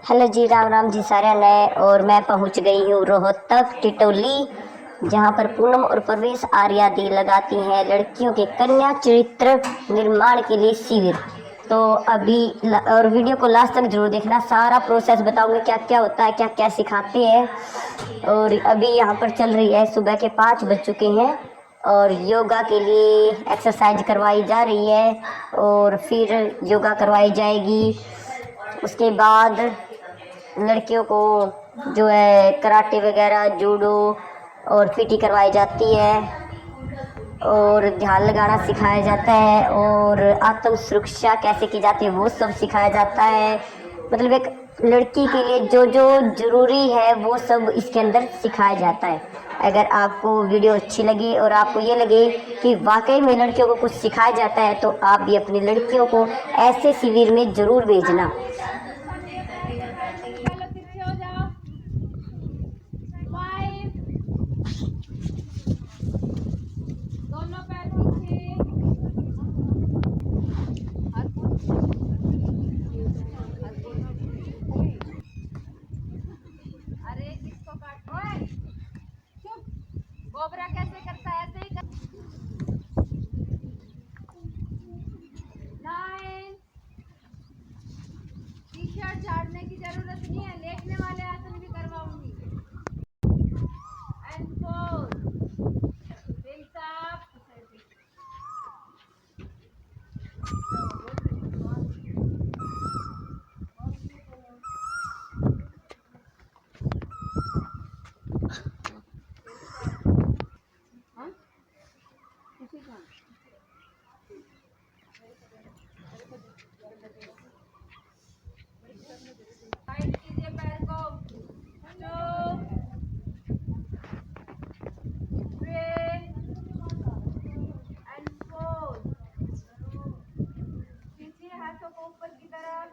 Hello जी, राम राम जी सारे नए। और मैं पहुंच गई हूँ रोहतक टिटोली, जहां पर पूनम और प्रवेश आर्यादी लगाती हैं लड़कियों के कन्या चरित्र निर्माण के लिए शिविर। तो अभी और वीडियो को लास्ट तक जरूर देखना, सारा प्रोसेस बताऊंगी क्या क्या होता है, क्या क्या सिखाते हैं। और अभी यहाँ पर चल रही है, सुबह के 5 बज चुके हैं और योगा के लिए एक्सरसाइज करवाई जा रही है और फिर योगा करवाई जाएगी। उसके बाद लड़कियों को जो है कराटे वगैरह, जूडो और पीटी करवाई जाती है और ध्यान लगाना सिखाया जाता है और आत्म सुरक्षा कैसे की जाती है वो सब सिखाया जाता है। मतलब एक लड़की के लिए जो जो ज़रूरी है वो सब इसके अंदर सिखाया जाता है। अगर आपको वीडियो अच्छी लगी और आपको ये लगे कि वाकई में लड़कियों को कुछ सिखाया जाता है तो आप भी अपनी लड़कियों को ऐसे शिविर में ज़रूर भेजना। अरे किसको काट, ओए चुप। कोबरा कैसे करता है, ऐसे ही कर। 9 टी-शर्ट झाड़ने की जरूरत नहीं है, लेटने वाले आसन भी करवाऊंगी। And 4 hills up. हाँ किसी का टाइट कीजिए पैर को। 2 3 एंड 4। खींचिए हाथों को ऊपर की तरफ।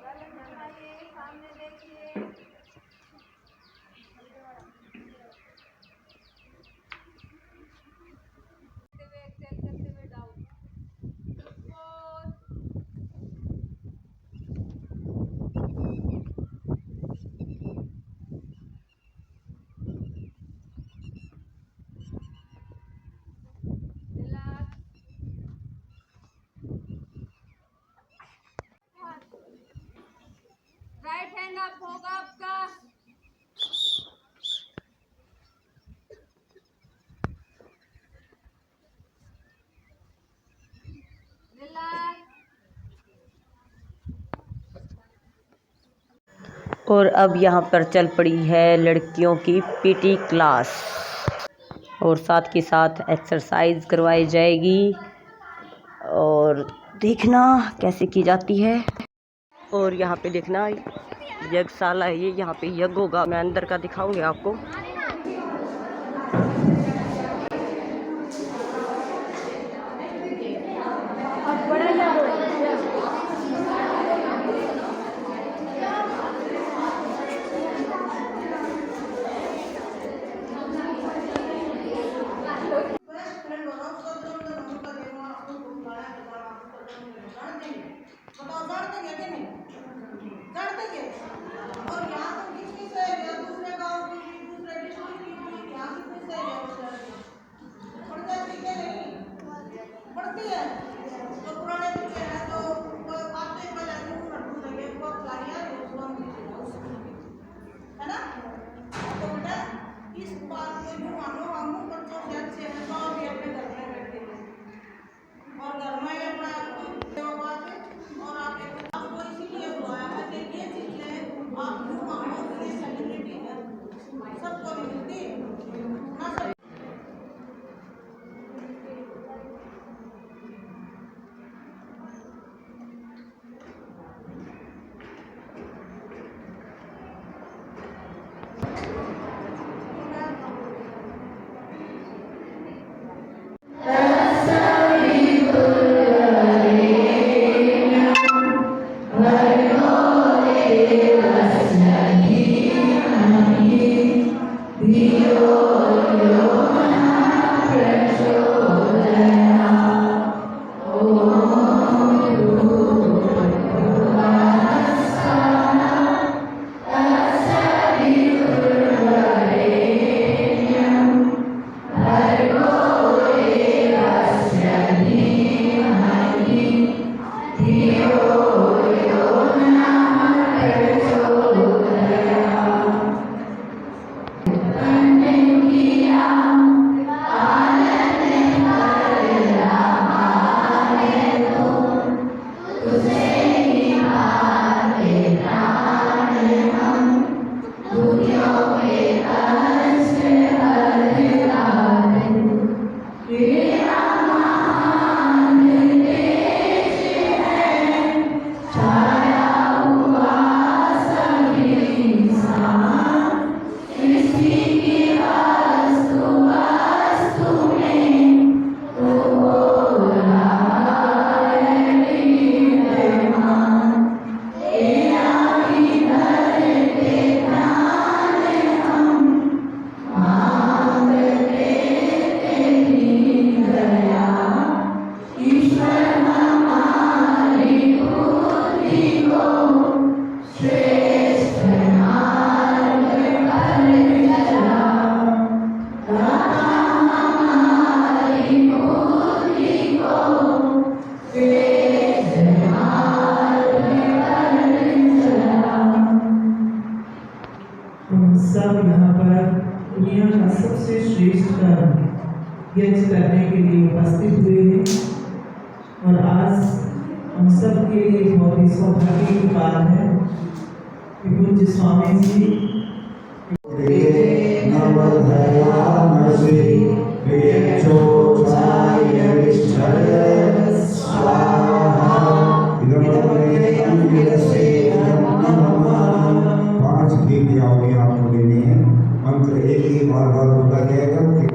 गले जमाइए, सामने देखिए। एक्सेल करते हुए down. 4 relax. Right hand up होगा आपका। रिलैक्स। और अब यहाँ पर चल पड़ी है लड़कियों की पीटी क्लास और साथ के साथ एक्सरसाइज करवाई जाएगी और देखना कैसे की जाती है। और यहाँ पे देखना यज्ञशाला है, ये यहाँ पे यज्ञ होगा, मैं अंदर का दिखाऊंगी आपको। और यहाँ तो किसकी सहेली है, दूसरे गांव की भी, दूसरे डिस्ट्रिक्ट की भी, यहाँ किसकी सहेली है, उस लड़की पढ़ जाती है नहीं पढ़ती है। तो पुराने बच्चे हैं तो आते ही पहले दूसरा ढूंढेंगे, वो गाड़ियाँ है ना। तो बेटा इस बात को जो मानो हम बच्चों से अच्छे हैं तो अभी अपने घर में बैठे हैं और घर में अपना बात है। और आपको इसीलिए बुलाया है कि ये चीजें आप जो मानो ये सेलिब्रिटी है सबको नहीं मिलती ना। यज्ञ करने के लिए उपस्थित हुए हैं। और आज हम सब के लिए बहुत ही सौभाग्य की बात है कि पूज्य स्वामी जी पांच क्रियाओं में आपको लेनी है। मंत्र एक ही बार बार बोला जाएगा कि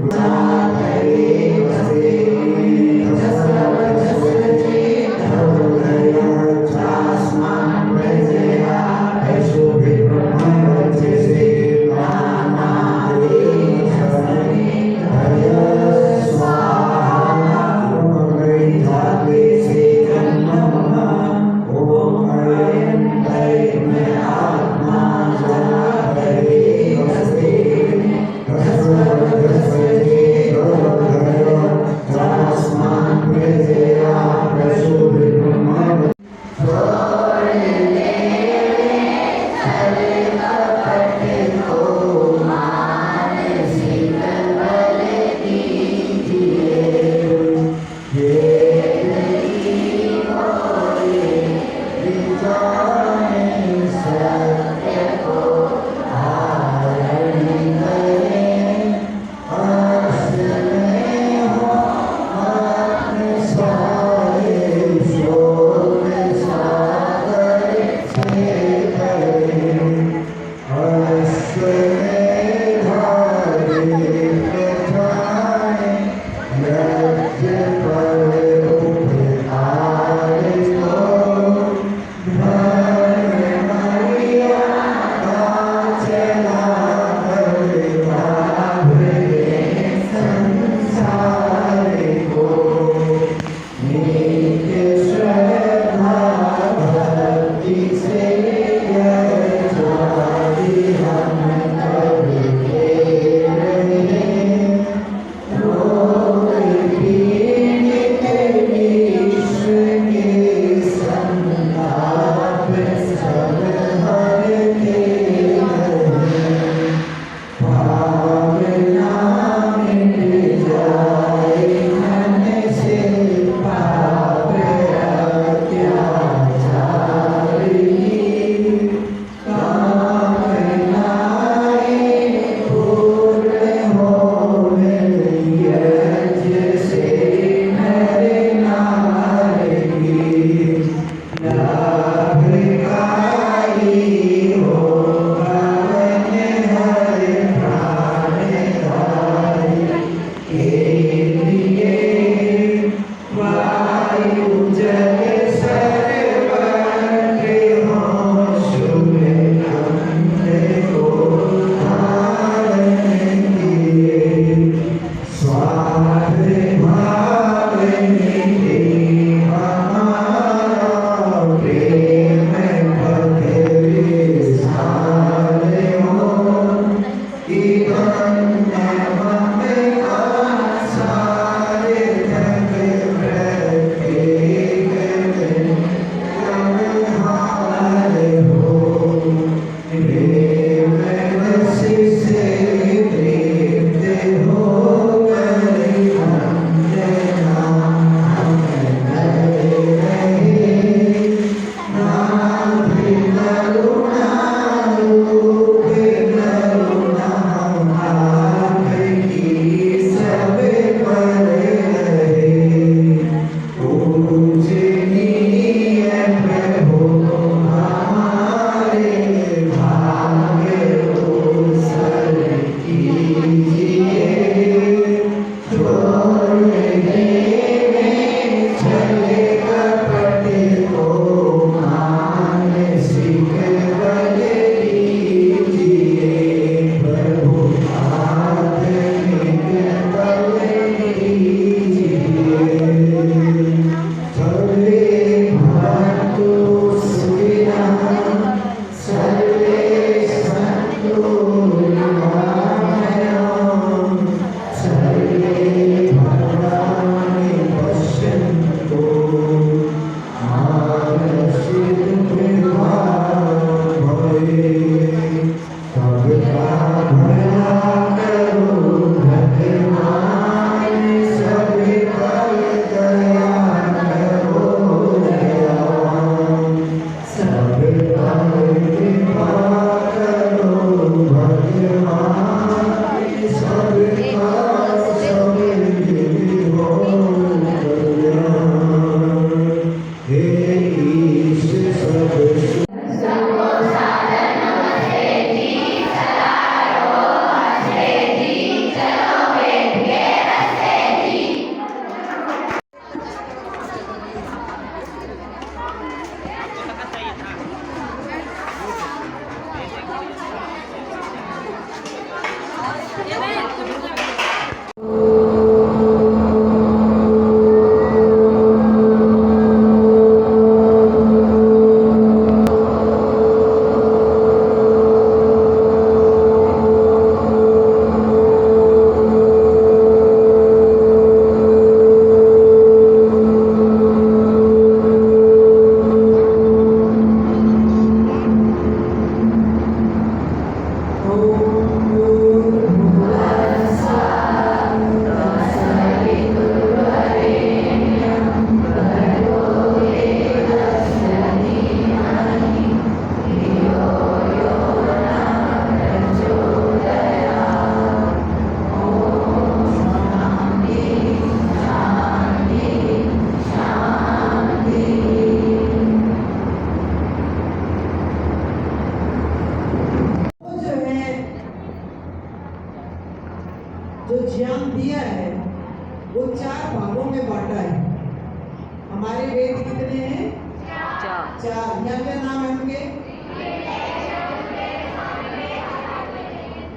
वेद कितने हैं? चार। क्या क्या नाम है उनके?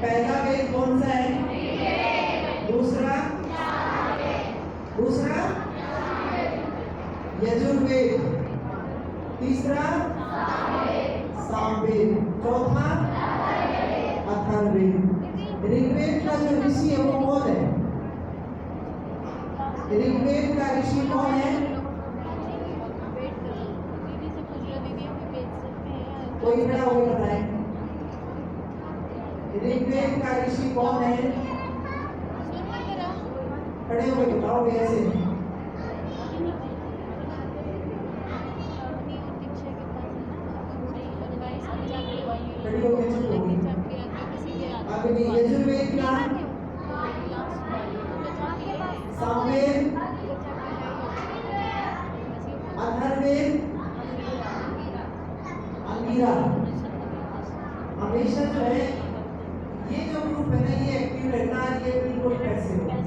पहला वेद कौन सा है? दूसरा यजुर्वेद, तीसरा सामवेद, चौथा अथर्ववेद। ऋग्वेद का जो ऋषि है वो कौन है? ऋग्वेद का ऋषि कौन है? कोई बड़ा वो बताए। ऋग्वेद का ऋषि कौन है? खड़े होकर बताओ ऐसे। खड़ी होकर चुप होगी। अग्नि। यजुर्वेद का सामवेद, अथर्ववेद, अंगिरा। हमेशा जो है ये जो ग्रुप है ना ये एक्टिव रहना, ये बिल्कुल पैसिव है।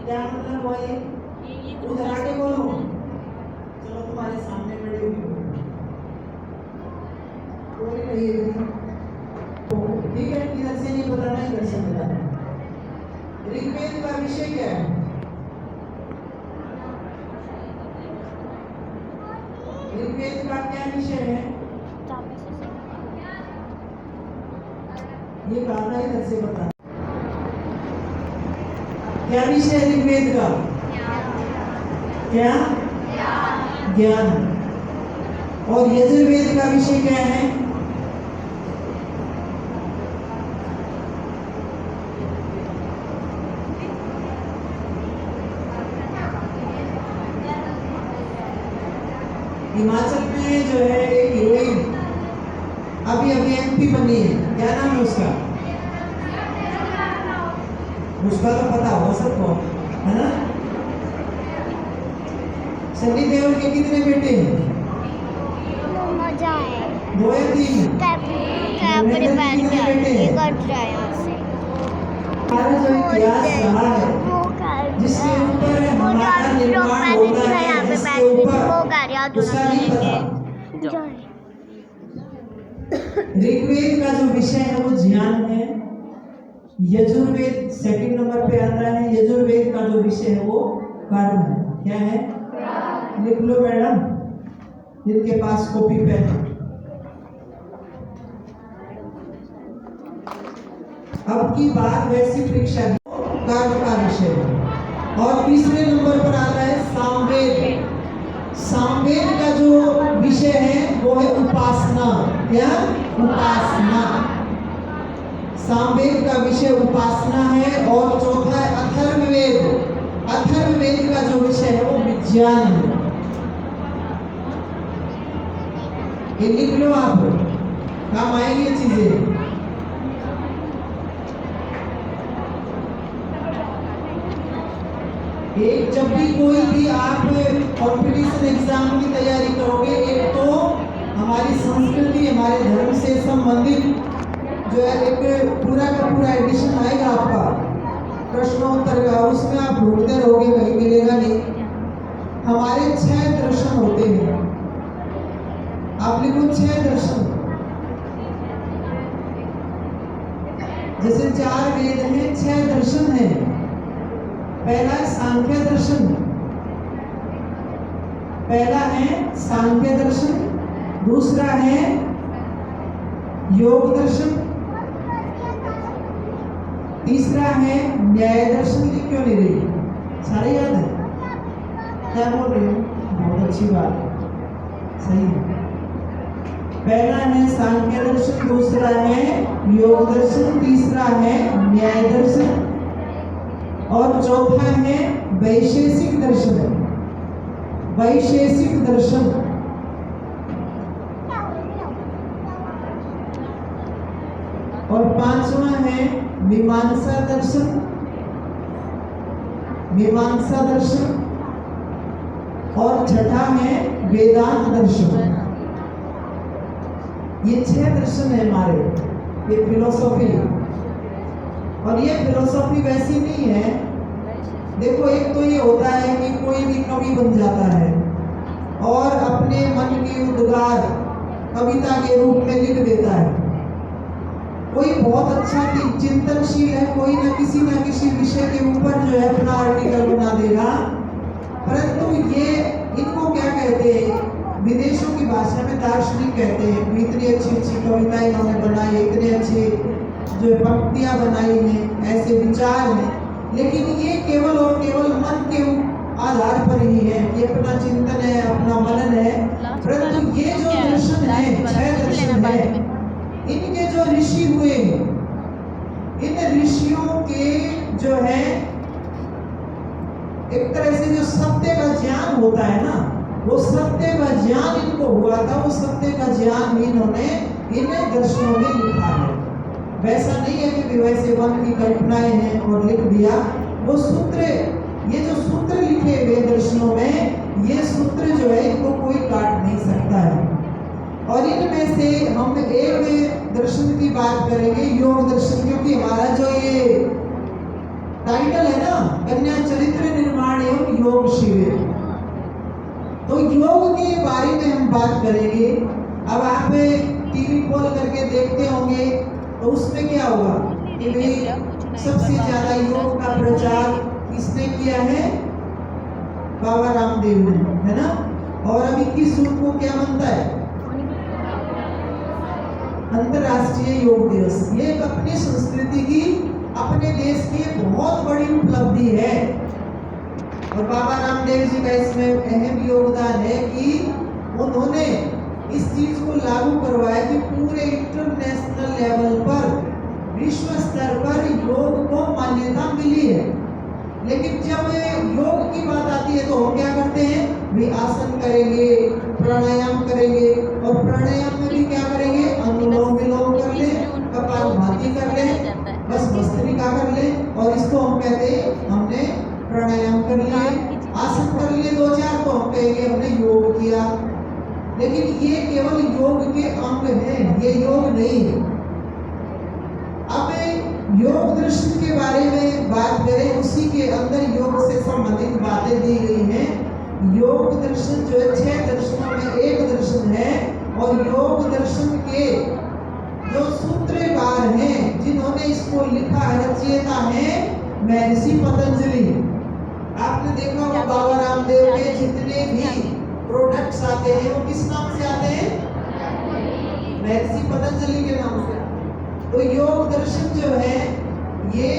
क्या मतलब हुआ ये? उधर आगे बोलो। चलो तुम्हारे सामने खड़े हुए कोई नहीं है। ठीक है, इधर से नहीं बताना, इधर से बताना। ऋग्वेद का विषय क्या है? ऋग्वेद का क्या विषय है? ये कहना इधर से बता। क्या विषय है ऋग्वेद का? क्या? ज्ञान। और यजुर्वेद का विषय क्या है? हिमाचल में जो है एक हीरोइन अभी एमपी बनी है, क्या नाम है उसका? उसका तो पता होगा सबको, है ना? सनी देओल के कितने बेटे हैं? 2 या 3? कितने बेटे हैं? हमारा जो इतिहास रहा है जिसके ऊपर हमारा निर्माण होता है, जिसके ऊपर उसका नहीं पता। ऋग्वेद का जो विषय है वो ज्ञान है। यजुर्वेद सेकंड नंबर पे आता है। यजुर्वेद का जो विषय है वो कर्म है। क्या है? लिख लो मैडम, जिनके पास कॉपी पेन है। अब की बात वैसी परीक्षा कर्म का विषय है। और तीसरे नंबर पर आता है सामवेद। सामवेद का जो विषय है वो है उपासना। क्या? उपासना। सामवेद का विषय उपासना है। और चौथा है अथर्ववेद। अथर्ववेद का जो विषय है वो विज्ञान है। ये लिख लो आप, काम आएंगी ये चीजें। एक जब भी कोई भी आप कॉम्पिटिशन एग्जाम की तैयारी करोगे, एक तो हमारी संस्कृति, हमारे धर्म से संबंधित जो है एक पूरा का पूरा एडिशन आएगा आपका प्रश्नोत्तर का, उसमें आप ढूंढते रहोगे, कहीं मिलेगा नहीं। हमारे 6 दर्शन होते हैं। आप लिखो 6 दर्शन। जैसे 4 वेद हैं, 6 दर्शन हैं। पहला है सांख्य दर्शन। पहला है सांख्य दर्शन। दूसरा है योग दर्शन। तीसरा है न्याय दर्शन। ये क्यों नहीं रही? सारे याद है? क्या बोल रही हूँ? बहुत अच्छी बात, सही है। पहला है सांख्य दर्शन, दूसरा है योग दर्शन, तीसरा है न्याय दर्शन और चौथा है वैशेषिक दर्शन। वैशेषिक दर्शन। और 5वां है मीमांसा दर्शन। मीमांसा दर्शन। और छठा है वेदांत दर्शन। ये 6 दर्शन है हमारे, ये फिलोसॉफी। और ये फिलोसॉफी वैसी नहीं है। देखो, एक तो ये होता है कि कोई भी कवि बन जाता है, मन की उद्गार कविता के रूप में लिख देता है। कोई बहुत अच्छा चिंतनशील है, कोई ना किसी विषय के ऊपर जो है अपना आर्टिकल बना देगा, परंतु ये इनको क्या कहते हैं, विदेशों की भाषा में दार्शनिक कहते हैं। इतनी अच्छी अच्छी कविताएं इन्होंने बनाई, इतने अच्छे जो पंक्तियां बनाई हैं, ऐसे विचार हैं, लेकिन ये केवल और केवल मन के आधार पर ही है, ये अपना चिंतन है, अपना मनन है। परंतु ये जो दर्शन है, 6 दर्शन है, इनके जो ऋषि हुए, इन ऋषियों के जो है एक तरह से जो सत्य का ज्ञान होता है ना, वो सत्य का ज्ञान इनको हुआ था, वो सत्य का ज्ञान भी इन्होंने इन दर्शनों में लिखा है। वैसा नहीं है कि वैसे वन की कल्पनाएं हैं और लिख दिया। वो सूत्र, ये जो सूत्र लिखे हुए दर्शनों में, ये सूत्र जो है इनको कोई काट नहीं सकता है। और इनमें से हम एक दर्शन की बात करेंगे, योग दर्शन, क्योंकि हमारा जो ये टाइटल है ना, कन्या चरित्र निर्माण एवं योग शिविर, तो योग के बारे में हम बात करेंगे। अब आप टीवी खोल करके देखते होंगे तो उसमें क्या होगा कि सबसे ज्यादा योग का प्रचार किसने किया है? बाबा रामदेव ने, है ना। और अब 21 जून को क्या बनता है? अंतर्राष्ट्रीय योग दिवस। ये एक अपनी संस्कृति की, अपने देश की बहुत बड़ी उपलब्धि है और बाबा रामदेव जी का इसमें अहम योगदान है कि उन्होंने इस चीज को लागू करवाया कि पूरे इंटरनेशनल लेवल पर, विश्व स्तर पर योग को मान्यता मिली है। लेकिन जब योग की बात आती है तो हम क्या करते हैं? भी आसन करेंगे, प्राणायाम करेंगे, और प्राणायाम में भी क्या करेंगे? अनुलोम विलोम कर ले, कपालभाति कर ले, बस भस्त्रिका कर ले, और इसको हम कहते हैं हमने प्राणायाम कर लिए, आसन कर लिए 2-4, तो हम कहेंगे हमने योग किया। लेकिन ये केवल योग के अंग हैं, ये योग नहीं है। अब योग दर्शन के बारे में बात करें, उसी के अंदर योग से संबंधित बातें दी गई हैं। योग दर्शन जो है 6 दर्शनों में एक दर्शन है, और योग दर्शन के जो सूत्रकार हैं, जिन्होंने इसको लिखा, रचयिता है महर्षि पतंजलि। आपने देखा होगा बाबा रामदेव के जितने भी प्रोडक्ट्स आते हैं वो किस नाम से आते हैं? महर्षि पतंजलि के नाम से। तो योग दर्शन जो है ये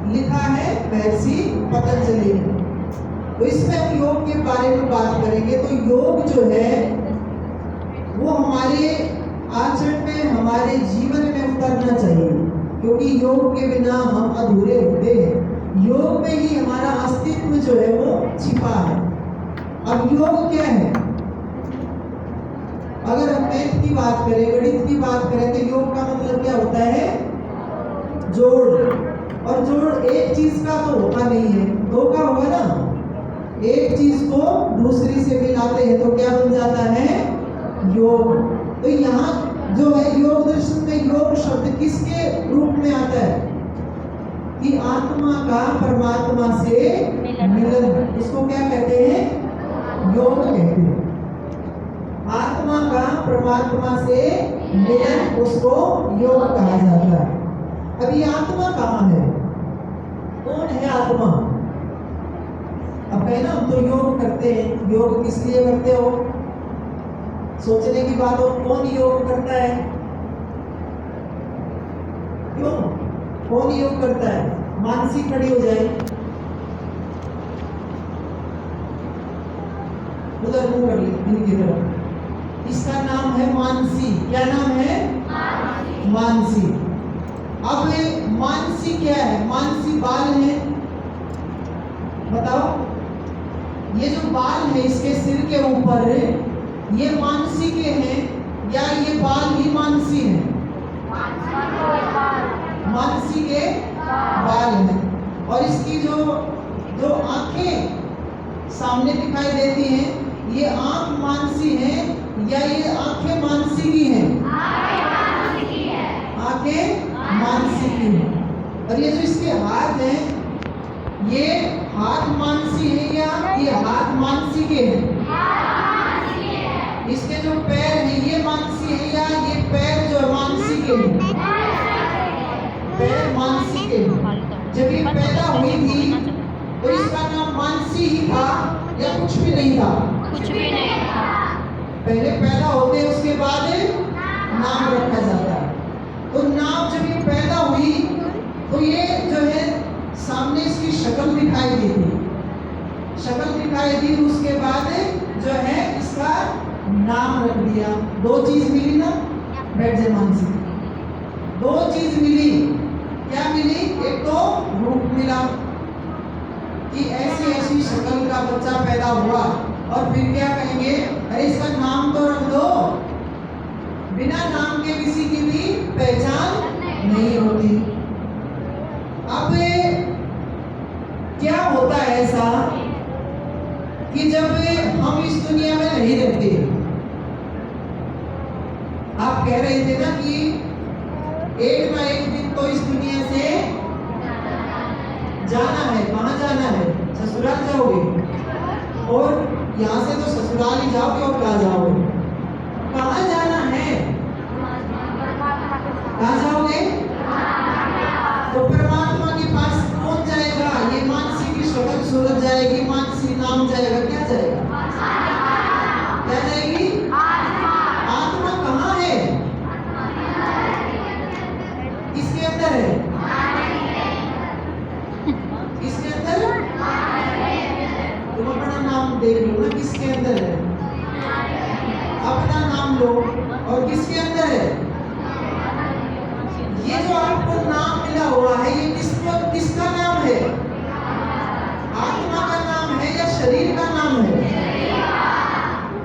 लिखा है महर्षि पतंजलि ने। तो इसमें हम योग के बारे में बात करेंगे। तो योग जो है वो हमारे आचरण में, हमारे जीवन में उतरना चाहिए, क्योंकि योग के बिना हम अधूरे होते हैं। योग में ही हमारा अस्तित्व जो है वो छिपा है। अब योग क्या है? अगर हम मैथ की बात करें, गणित की बात करें, तो योग का मतलब क्या होता है? जोड़। और जोड़ एक चीज का तो होता नहीं है, 2 का होगा ना। एक चीज को दूसरी से मिलाते हैं तो क्या बन जाता है? योग। तो यहाँ जो है योग दर्शन में योग शब्द किसके रूप में आता है? कि आत्मा का परमात्मा से मिलन, इसको क्या कहते हैं? योग कहते हैं। आत्मा का परमात्मा से मिलन, उसको योग कहा जाता है। अब ये आत्मा कहाँ है? कौन है आत्मा? अब कहना हम तो योग करते हैं, योग किस लिए करते हो? सोचने की बात हो, कौन योग करता है? क्यों? कौन योग करता है? मानसी खड़ी हो जाए, उधर मुंह कर ली इनकी तरफ। इसका नाम है मानसी। क्या नाम है? मानसी। अब मानसी क्या है? मानसी बाल है, बताओ। ये जो बाल है इसके सिर के ऊपर, ये मानसी के हैं या ये बाल ही मानसी है? मानसी के बाल हैं। और इसकी जो आंखें सामने दिखाई देती हैं, ये आंख मानसी है या ये आंखें मानसी की हैं? आंखें मानसी की हैं। और ये जो इसके हाथ हैं, ये हाथ मानसी है या ये हाथ मानसी के हैं? जब ये पैदा हुई थी तो इसका नाम मानसी ही था या कुछ भी नहीं था? कुछ भी नहीं था। पहले पैदा होते हैं, उसके बाद नाम रखा जाता है। तो नाम जब ये पैदा हुई तो ये जो है सामने इसकी शक्ल दिखाई दी थी, शक्ल दिखाई दी, उसके बाद जो है इसका नाम रख दिया। दो चीज मिली ना, बैठ जाए मानसी, दो चीज मिली। क्या मिली? एक तो रूप मिला कि ऐसी ऐसी शक्ल का बच्चा पैदा हुआ, और फिर क्या कहेंगे, अरे इसका नाम तो रख दो। बिना नाम के किसी की भी पहचान नहीं होती। अब क्या होता है ऐसा कि जब हम इस दुनिया में नहीं रहते, आप कह रहे थे ना कि एक ना एक दिन तो इस दुनिया से जाना है। कहाँ जाना है? ससुराल जाओगे, और यहाँ से तो ससुराल ही जाओगे, और कहाँ जाओगे? कहाँ जाना है? कहाँ जाओगे? तो परमात्मा के पास कौन जाएगा? ये मानसी की शक्ल सूरत जाएगी, मानसी नाम जाएगा। क्या जाएगा? क्या जाएगी? आत्मा कहाँ है? किसके अंदर है? किसके अंदर? तुम अपना नाम देख लो ना, किसके अंदर है? अपना नाम लो, और किसके अंदर है? ये जो आपको नाम मिला हुआ है, ये किसका नाम है? आत्मा का नाम है या शरीर का नाम है?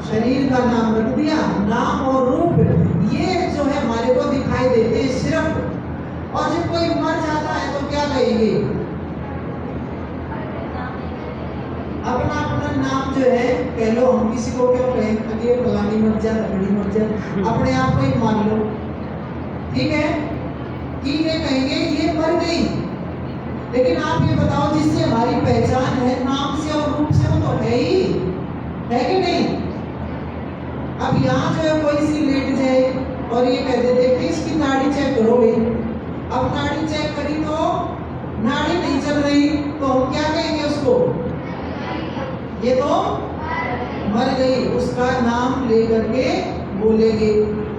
शरीर का नाम रख दिया। नाम और रूप ये जो है हमारे को दिखाई देते हैं सिर्फ। और जब कोई मर जाता है तो क्या कहेंगे? अपना अपना नाम जो है कह लो। हम किसी को क्यों कहें, अरे फलानी मर जा, रगड़ी मर जा, अपने आप को ही मान लो, ठीक है? ठीक है, कहेंगे ये मर गई। लेकिन आप ये बताओ, जिससे हमारी पहचान है नाम से और रूप से, वो तो है ही, है कि नहीं? अब यहाँ जो है कोई सी लेट जाए और ये कहते देखिए इसकी नाड़ी चेक करो भाई। अब नाड़ी चेक करी तो नाड़ी नहीं चल रही, तो हम क्या कहेंगे उसको? ये तो मर गई, उसका नाम लेकर के बोलेंगे।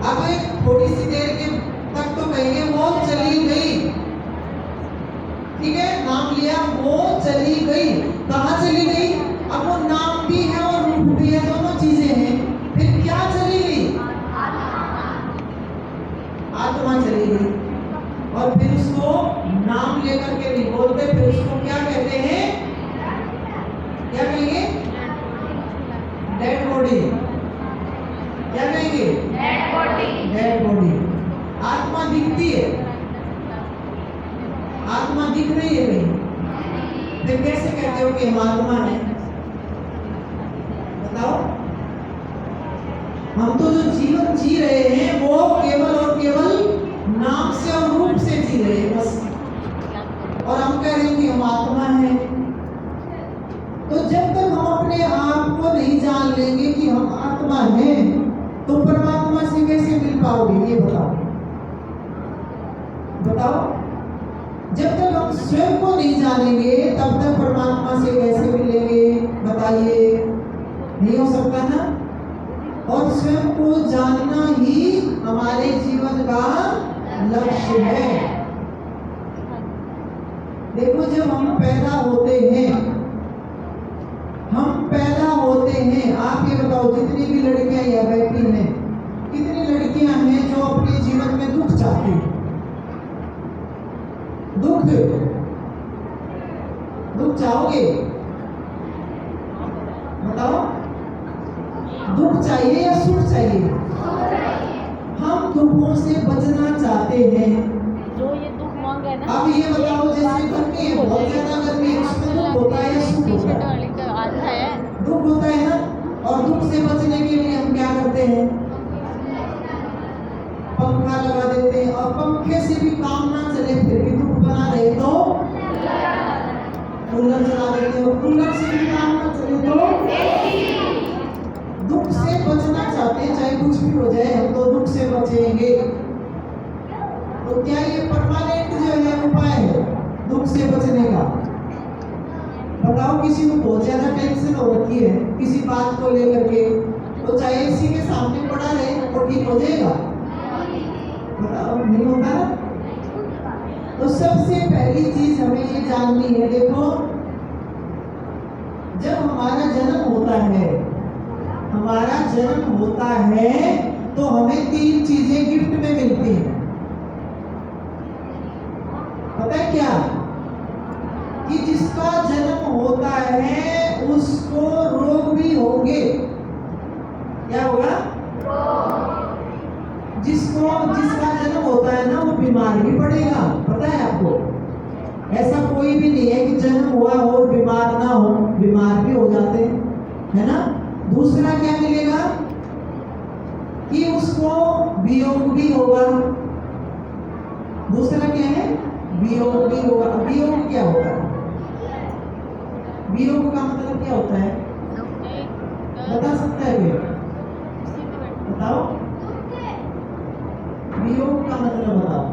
अब थोड़ी सी देर के तक तो कहेंगे वो चली गई, ठीक है? नाम लिया, वो चली गई। कहाँ चली गई? अब वो नाम भी है और रूप भी है, दोनों चीजें हैं। फिर क्या चली गई? आत्मा चली गई। और फिर उसको नाम लेकर के नहीं बोलते, फिर उसको क्या कहते हैं? क्या कहेंगे? Dead body. क्या कहेंगे? Dead body. Dead body. आत्मा दिखती है, आत्मा दिख रही है कहीं, फिर कैसे कहते हो कि हम आत्मा है? बताओ। हम तो जो जीवन जी रहे हैं वो केवल और केवल नाम से और रूप से जी रहे हैं बस, और हम कह रहे हैं कि हम आत्मा है। तो जब तक हम अपने आप को नहीं जान लेंगे कि हम आत्मा हैं, तो परमात्मा से कैसे मिल पाओगे? ये बताओ, बताओ। जब तक हम स्वयं को नहीं जानेंगे तब तक परमात्मा से कैसे मिलेंगे? बताइए, नहीं हो सकता ना। और स्वयं को जानना ही हमारे जीवन का लक्ष्य है। देखो, जब हम पैदा होते हैं, हम पैदा होते हैं, आप ये बताओ जितनी भी लड़कियां यहाँ बैठी हैं, कितनी लड़कियां हैं जो अपने जीवन में दुख चाहती हैं? दुख, दुख चाहोगे? बताओ, दुख चाहिए या सुख चाहिए? हम दुखों से बचना चाहते हैं। जो ये दुख मांगे ना, अब ये बताओ, जैसे गर्मी है, बहुत ज्यादा गर्मी है, उसमें दुख होता है या सुख होता है? दुख होता है ना। और दुख से बचने के लिए हम क्या करते हैं? पंखा लगा देते हैं, और पंखे से भी काम ना चले फिर भी दुख बना रहे तो कूलर चला देते हैं, और कूलर से भी काम ना चले तो दुख से बचना चाहते हैं, चाहे कुछ भी हो जाए हम तो दुख से बचेंगे। तो क्या ये परमानेंट जो है उपाय है दुख से बचने को लेकर के, तो चाहे इसी के सामने पड़ा रहे तो ठीक हो जाएगा? बताओ, नहीं होगा ना? तो सबसे पहली चीज हमें ये जाननी है, देखो जब हमारा जन्म होता है तो हमें 3 चीजें गिफ्ट में मिलती हैं। पता है क्या? कि जिसका जन्म होता है उसको रोग भी होंगे। क्या होगा? जिसका जन्म होता है ना वो बीमार भी पड़ेगा। पता है आपको? ऐसा कोई भी नहीं है कि जन्म हुआ हो और बीमार ना हो, बीमार भी हो जाते हैं, है ना? दूसरा क्या मिलेगा? कि उसको वियोग भी होगा। दूसरा क्या है? वियोग भी होगा। वियोग क्या होता है? वियोग का मतलब क्या होता है? बता सकता है कोई? बताओ, वियोग का मतलब बताओ।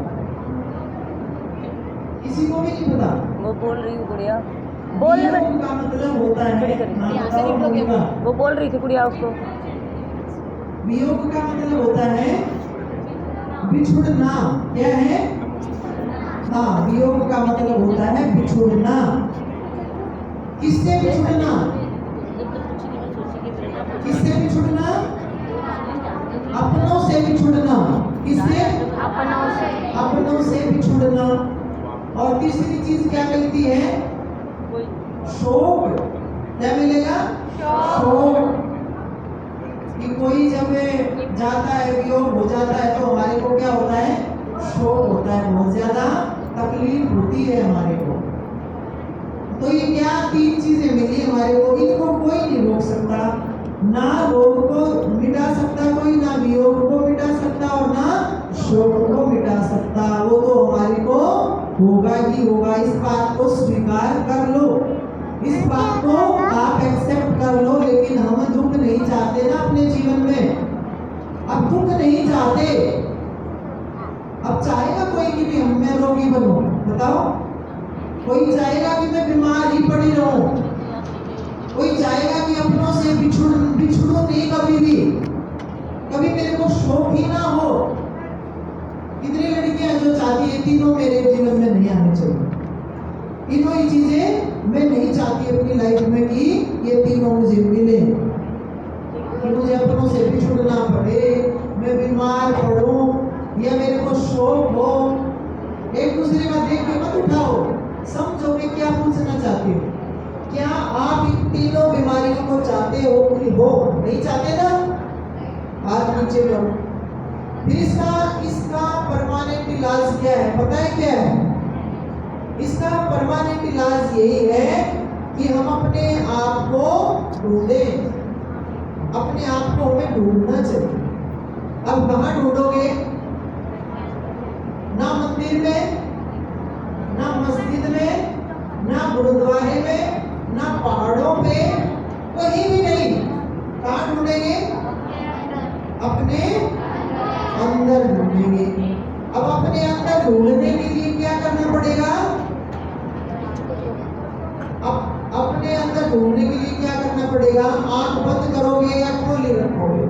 किसी को भी नहीं पता? वो बोल रही हूँ गुड़िया, बोलने में वियोग का मतलब होता है, हाँ, बताओ मम्मी। वो बोल रही थी गुड़िया उसको। वियोग का मतलब होता है बिछुड़ना। क्या है? हाँ, वियोग का मतलब होता है बिछुड़ना। किससे बिछुड़ना? किससे बिछुड़ना? अपनों से बिछुड़ना। किससे? अपनों से बिछुड़ना। और तीसरी चीज क्या मिलती है? शोक। क्या मिलेगा? शोक। कि कोई जब जाता है, वियोग हो जाता है, तो हमारे को क्या होता है? शोक होता है, बहुत ज्यादा तकलीफ होती है हमारे को। तो ये क्या 3 चीजें मिली हमारे को, इनको कोई नहीं रोक सकता। ना रोग को मिटा सकता कोई, ना वियोग को मिटा सकता और ना शोक को मिटा सकता। वो तो हमारे को होगा ही होगा। इस बात को स्वीकार कर लो, इस बात को आप एक्सेप्ट कर लो। लेकिन हम दुख नहीं चाहते ना अपने जीवन में। अब दुख नहीं चाहते। अब चाहेगा कोई कि भी मैं रोगी बनूं? बताओ, कोई चाहेगा कि मैं बीमार ही पड़ी रहूं? कोई चाहेगा कि अपनों से बिछड़ूं नहीं कभी भी, कभी मेरे को शौक ही ना हो? कितनी लड़कियां जो चाहती है तीनों मेरे जीवन में नहीं आने चाहिए, तीनों ही चीजें मैं नहीं चाहती अपनी लाइफ में कि ये तीनों मुझे मिले, कि मुझे अपनों से बिछुड़ना पड़े, मैं बीमार पड़ूं या मेरे को शौक हो। एक दूसरे का देख के मत उठाओ, समझो कि क्या पूछना चाहते हो। क्या आप इन तीनों बीमारियों को चाहते हो कि हो? नहीं चाहते ना? हाथ नीचे करो। फिर इसका परमानेंट इलाज क्या है? पता है क्या है? इसका परमानेंट इलाज यही है कि हम अपने आप को ढूंढें। अपने आप को हमें ढूंढना चाहिए। अब कहाँ ढूंढोगे? ना मंदिर में, ना मस्जिद में, ना गुरुद्वारे में, ना पहाड़ों पे, कहीं भी नहीं। कहाँ ढूंढेंगे? अपने अंदर ढूंढेंगे। अब अपने अंदर ढूंढने के लिए क्या करना पड़ेगा? अब अपने अंदर ढूंढने के लिए क्या करना पड़ेगा? आंख बंद करोगे या खोली रखोगे?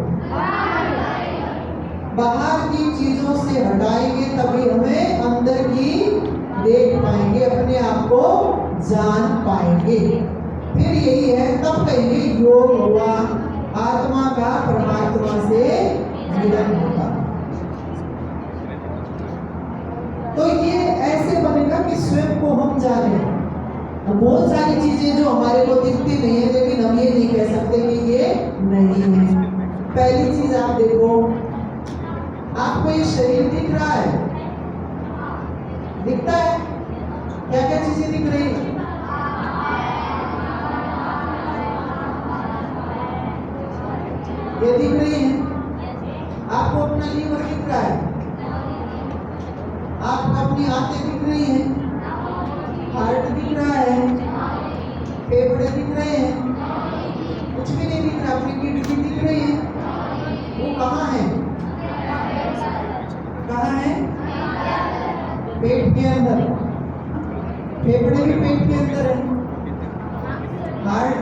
बाहर की चीजों से हटाएंगे तभी हमें अंदर की देख पाएंगे, अपने आप को जान पाएंगे। फिर यही है, तब कहेंगे योग हुआ, आत्मा का परमात्मा से मिलन होगा। तो ये ऐसे बनेगा कि स्वयं को हम जाने। बहुत सारी चीजें जो हमारे को दिखती नहीं है, लेकिन हम ये नहीं कह सकते कि ये नहीं है। पहली चीज आप देखो, आपको ये शरीर दिख रहा है? दिखता है? क्या क्या चीजें दिख रही है? ये दिख रही है। आपको अपना लीवर दिख रहा है, आपको अपनी आंखें दिख रही हैं, हार्ट दिख रहा है, फेफड़े दिख रहे हैं, कुछ भी नहीं दिख रहा। अपनी किडनी दिख रही है, वो कहाँ है? कहाँ है? पेट के अंदर। फेफड़े भी पेट के अंदर है, हार्ट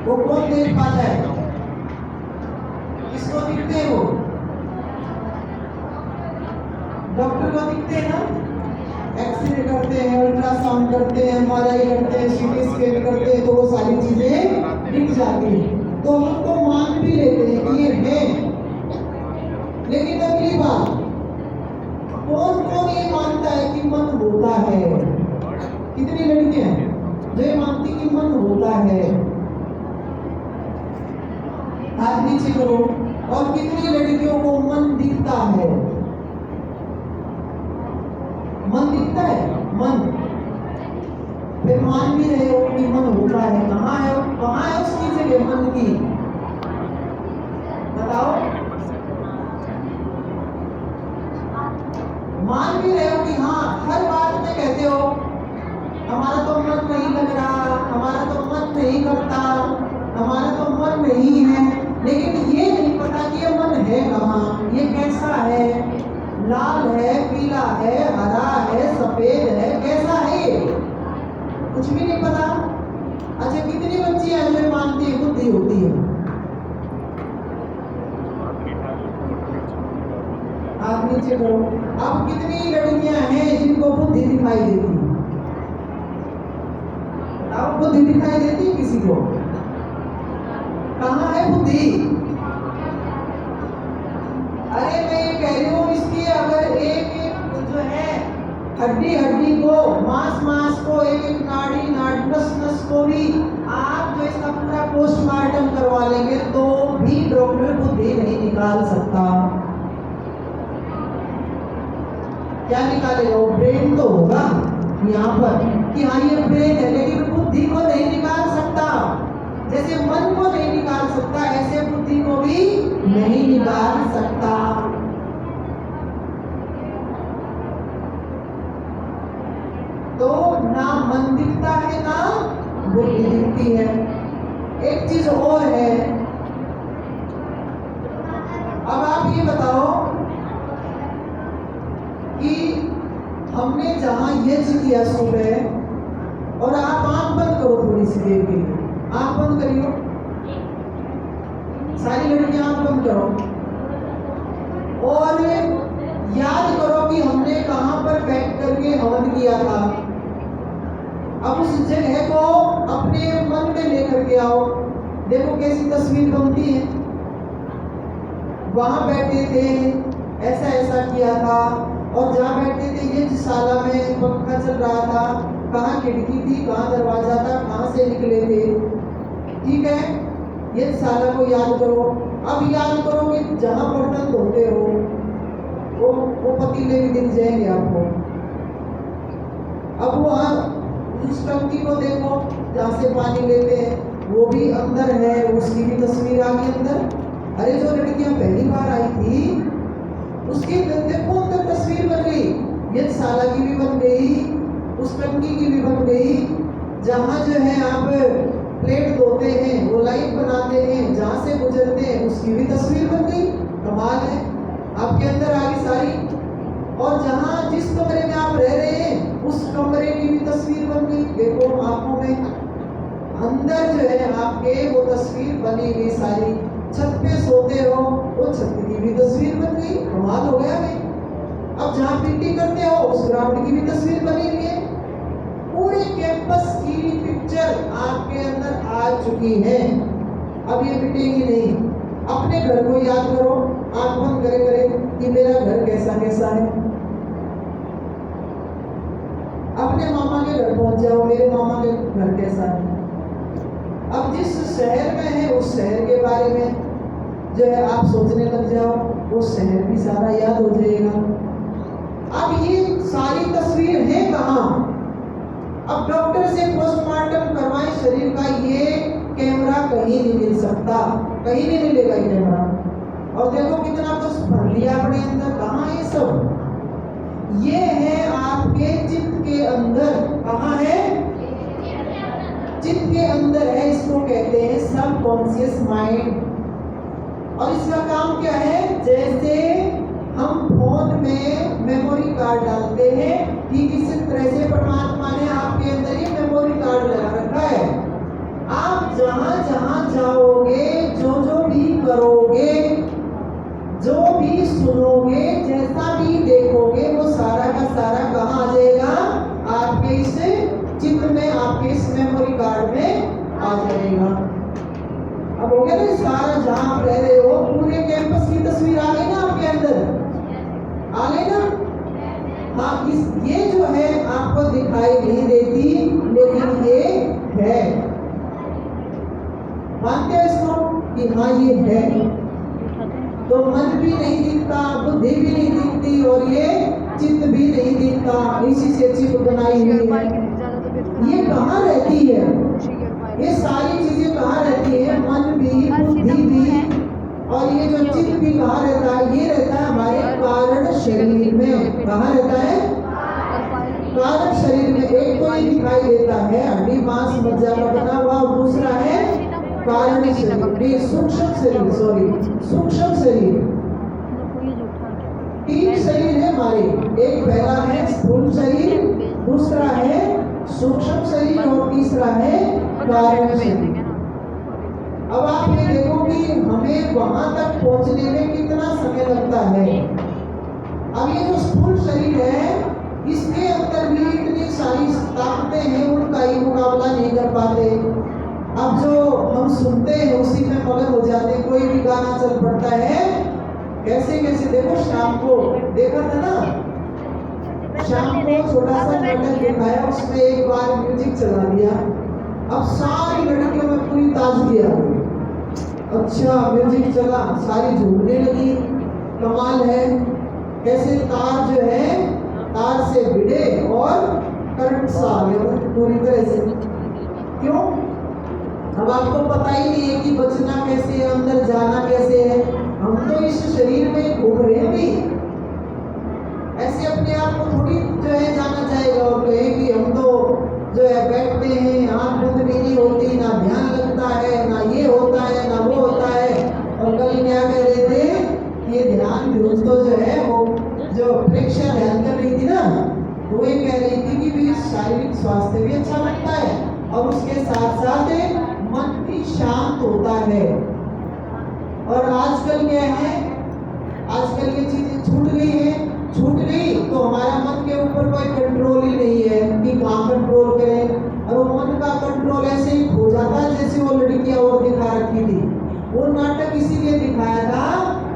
वो कौन देख पाता है? किसको दिखते हैं वो? डॉक्टर को दिखते हैं ना, एक्सरे करते हैं, अल्ट्रासाउंड करते हैं, एमआरआई करते हैं, सीटी स्कैन करते हैं, तो वो सारी चीजें दिख जाती हैं। तो हम तो मान भी लेते हैं कि ये है। लेकिन अगली बात, कौन कौन ये मानता है कि मन होता है? कितनी लड़कियां जो ये मानती कि मन होता है? हाथ नीचे करो। और कितनी लड़कियों को मन दिखता है? मन दिखता है? मन फिर मान भी रहे हो कि मन होता है। कहाँ है? कहाँ है उसकी जगह मन की? बताओ। मान भी रहे हो कि हाँ, हर बात में कहते हो हमारा तो मन नहीं लग रहा, हमारा तो मन नहीं करता, हमारा तो मन नहीं है। लेकिन ये नहीं पता कि ये मन है कहाँ, ये कैसा है, लाल है, पीला है, हरा है, सफेद है, कैसा है ये? कुछ भी नहीं पता। अच्छा, कितनी बच्चियां हैं जो मानती है बुद्धि होती है? हाथ नीचे करो। अब कितनी लड़कियां हैं जिनको बुद्धि दिखाई देती है? बताओ, बुद्धि दिखाई देती है किसी को? कहाँ है बुद्धि? अरे मैं ये कह रही हूँ, इसकी अगर एक एक जो है हड्डी हड्डी को, मांस मांस को, एक एक नाड़ी नाड़ी, नस नस को भी आप जो इसका पूरा पोस्टमार्टम करवा लेंगे तो भी डॉक्टर बुद्धि नहीं निकाल सकता। क्या निकालेगा? वो ब्रेन तो होगा यहाँ पर कि हाँ ये ब्रेन है, लेकिन बुद्धि को नहीं निकाल सकता। जैसे मन को नहीं निकाल सकता, ऐसे बुद्धि को भी नहीं निकाल सकता। तो ना मन दिखता है ना बुद्धि दिखती है। एक चीज और है। अब आप ये बताओ कि हमने जहां यज्ञ किया सुबह, और आप आंख बंद करो थोड़ी सी देर के लिए, आंख बंद करियो, सारी लड़कियां आंख बंद करो और याद करो कि हमने कहां पर बैठ करके हवन किया था। अब उस जगह को अपने मन में लेकर के आओ। देखो कैसी तस्वीर बनती है। वहां बैठे थे, ऐसा ऐसा किया था, और जहाँ बैठे थे यज्ञशाला में पंखा चल रहा था, कहाँ खिड़की थी, कहाँ दरवाजा था, कहाँ से निकले थे। ठीक है, यज्ञशाला को याद करो। अब याद करो कि जहाँ बर्तन धोते हो वो पतीले भी दिख जाएंगे आपको। अब वहाँ उस टंकी को देखो जहाँ से पानी लेते हैं, वो भी अंदर है, उसकी भी तस्वीर आ गई अंदर। अरे जो लड़कियां पहली बार आई थी उसकी देखो अंदर तस्वीर बन गई, यज्ञशाला की भी बन गई, उस टंकी की भी बन गई। जहाँ जो है आप प्लेट धोते हैं, वो लाइट बनाते हैं, जहाँ से गुजरते हैं उसकी भी तस्वीर बन गई। कमाल है, आपके अंदर आ गई सारी। और जहाँ जिस कमरे में आप रह रहे हैं उस कमरे की भी तस्वीर बन गई। देखो आंखों में अंदर जो है आपके वो तस्वीर बनी गई सारी। छत पे सोते हो, वो छत की भी तस्वीर बन गई। कमाल हो गया भाई। अब जहाँ पीटी करते हो उस ग्राउंड की भी तस्वीर बनी हुई है। पूरे कैंपस की पिक्चर आपके अंदर आ चुकी है। अब ये मिटेगी नहीं। अपने घर को याद करो, आंख बंद करे करे कि मेरा घर कैसा कैसा है। अपने मामा के घर पहुंच जाओ, मेरे मामा के घर कैसा है। अब जिस शहर में है उस शहर के बारे में जो है आप सोचने लग जाओ, वो शहर भी सारा याद हो जाएगा। अब ये सारी तस्वीर है कहाँ? अब डॉक्टर से पोस्टमार्टम करवाएं शरीर का, ये कैमरा कहीं नहीं मिल सकता, कहीं नहीं मिलेगा ये कैमरा। और देखो कितना कुछ भर लिया अपने अंदर। कहाँ है सब? ये है आपके चित्त के अंदर। कहाँ है? चित्त के अंदर है। इसको कहते हैं सबकॉन्शियस माइंड। और इसका काम क्या है? जैसे हम फोन में मेमोरी कार्ड डालते हैं, ठीक इसी तरह से परमात्मा ने आपके अंदर ये मेमोरी कार्ड लगा रखा है। आप जहां जहां जाओगे, जो भी करोगे, जो भी सुनोगे, जैसा भी देखोगे, वो सारा का सारा कहाँ आ जाएगा? आपके इस चित्त में, आपके इस मेमोरी कार्ड में आ जाएगा। अब हो गया ना सारा, जहां आप रह रहे हो पूरे कैंपस की तस्वीर आ गई ना आपके अंदर, आ गई ना? हाँ, ये जो है आपको दिखाई नहीं देती, लेकिन ये है। मानते हो इसको कि हाँ ये है? तो मन भी नहीं दिखता, बुद्धि भी नहीं दिखती, और ये चित्त भी नहीं दिखता, इसी से चित्त बनाई हुई है। ये कहाँ रहती है? ये सारी चीजें कहाँ रहती है? मन भी, बुद्धि भी, और ये जो चित्त भी कहाँ रहता है? ये रहता है हमारे कारण शरीर में। कहाँ रहता है? कारण शरीर में। एक तो ये दिखाई देता है हड्डी मांस मज्जा का बना हुआ, और दूसरा है कारण शरीर, सूक्ष्म शरीर, सॉरी सूक्ष्म शरीर। तीन शरीर है हमारे, एक पहला है स्थूल शरीर, दूसरा है सूक्ष्म शरीर, और तीसरा है कारण शरीर। अब आप ये देखो कि हमें वहां तक पहुंचने में कितना समय लगता है। अब ये जो स्थूल शरीर है, इसके अंदर भी इतनी सारी ताकतें हैं, उनका ही मुकाबला नहीं कर पाते। अब जो हम सुनते हैं उसी में मगन हो जाते हैं, कोई भी गाना चल पड़ता है, कैसे कैसे। देखो शाम को देखा था ना, शाम को छोटा सा नाटक दिखाया, उसमें एक बार म्यूजिक चला दिया, अब सारी लड़कियों में पूरी ताजगी आ गई। अच्छा म्यूजिक चला, सारी झूमने लगी। कमाल है कैसे तार जो है, तार से भिड़े और करंट सा आ गया पूरी तरह से। क्यों? अब आपको पता ही नहीं है कि बचना कैसे है, अंदर जाना कैसे है। हम तो इस शरीर में घूम रहे हैं भी, ऐसे अपने आप को थोड़ी जो है जाना चाहेगा और कहे कि हम तो जो है बैठते हैं, आँख बंद भी नहीं होती, ना ध्यान लगता है, ना ये होता है, ना वो होता है। और कल क्या कह रहे थे, ये ध्यान तो जो है वो जो प्रेक्षा ध्यान कर रही थी ना, वो ये कह रही थी कि भी शारीरिक स्वास्थ्य भी अच्छा लगता है, और उसके साथ साथ मन भी शांत होता है। और आजकल क्या है, आजकल ये चीजें छूट गई है। छूट गई तो हमारा मन के ऊपर कोई कंट्रोल ही नहीं है कि कहाँ कंट्रोल करें। और वो मन का कंट्रोल ऐसे ही खो जाता है जैसे वो लड़कियां और दिखा रखी थी। वो नाटक इसीलिए दिखाया था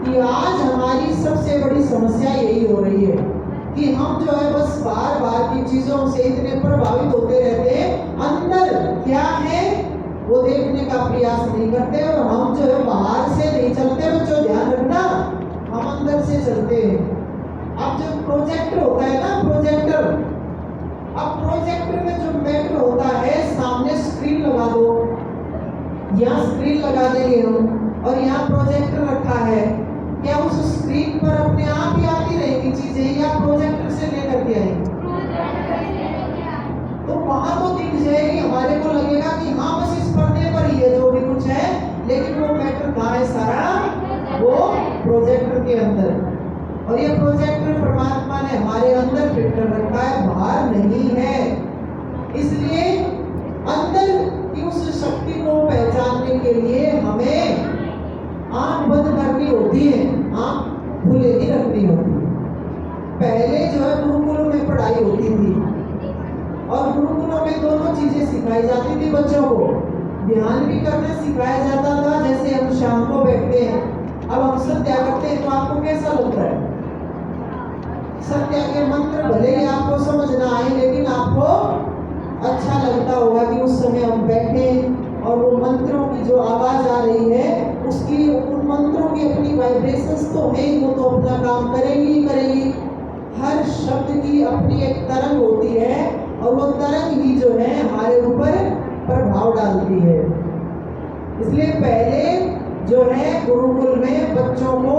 कि आज हमारी सबसे बड़ी समस्या यही हो रही है कि हम जो है बस बार बार की चीजों से इतने प्रभावित होते रहते हैं, अंदर क्या है वो देखने का प्रयास नहीं करते, और हम जो है बाहर से नहीं चलते। बच्चों ध्यान रखना, हम अंदर से चलते हैं। अब जो प्रोजेक्टर होता है ना, प्रोजेक्टर, अब प्रोजेक्टर में जो मैटर होता है, सामने स्क्रीन लगा दो, यहाँ स्क्रीन लगा देंगे हम, और यहाँ प्रोजेक्टर रखा है, क्या उस स्क्रीन पर अपने आप ही आती रहेगी चीजें, या प्रोजेक्टर से लेकर के आएंगे? तो वहां तो दिख जाएगी, हमारे को लगेगा कि हाँ बस इस पर्दे पर ही है जो भी कुछ है, लेकिन वो मैटर कहाँ है सारा? वो प्रोजेक्टर के अंदर। और ये प्रोजेक्टर परमात्मा ने हमारे अंदर फिट कर रखा है, बाहर नहीं है। इसलिए अंदर की उस शक्ति को पहचानने के लिए हमें आंख बंद करनी होती है, आंख खुले नहीं रखनी होती। पहले जो है गुरुकुलों में पढ़ाई होती थी, और गुरुकुलों में दोनों चीजें सिखाई जाती थी बच्चों को। ध्यान भी करना सिखाया जाता था, जैसे हम शाम को बैठते हैं, अब हम सत्या करते हैं, तो आपको कैसा लगता है? सत्या के मंत्र भले ही आपको समझ ना आए, लेकिन आपको अच्छा लगता होगा कि उस समय हम बैठे और वो मंत्रों की जो आवाज आ रही है, उसकी उन मंत्रों की अपनी वाइब्रेशंस तो है, वो तो अपना काम करेगी ही करेगी। हर शब्द की अपनी एक तरंग होती है, और वो तरंग ही जो है हमारे ऊपर प्रभाव डालती है। इसलिए पहले जो है गुरुकुल में बच्चों को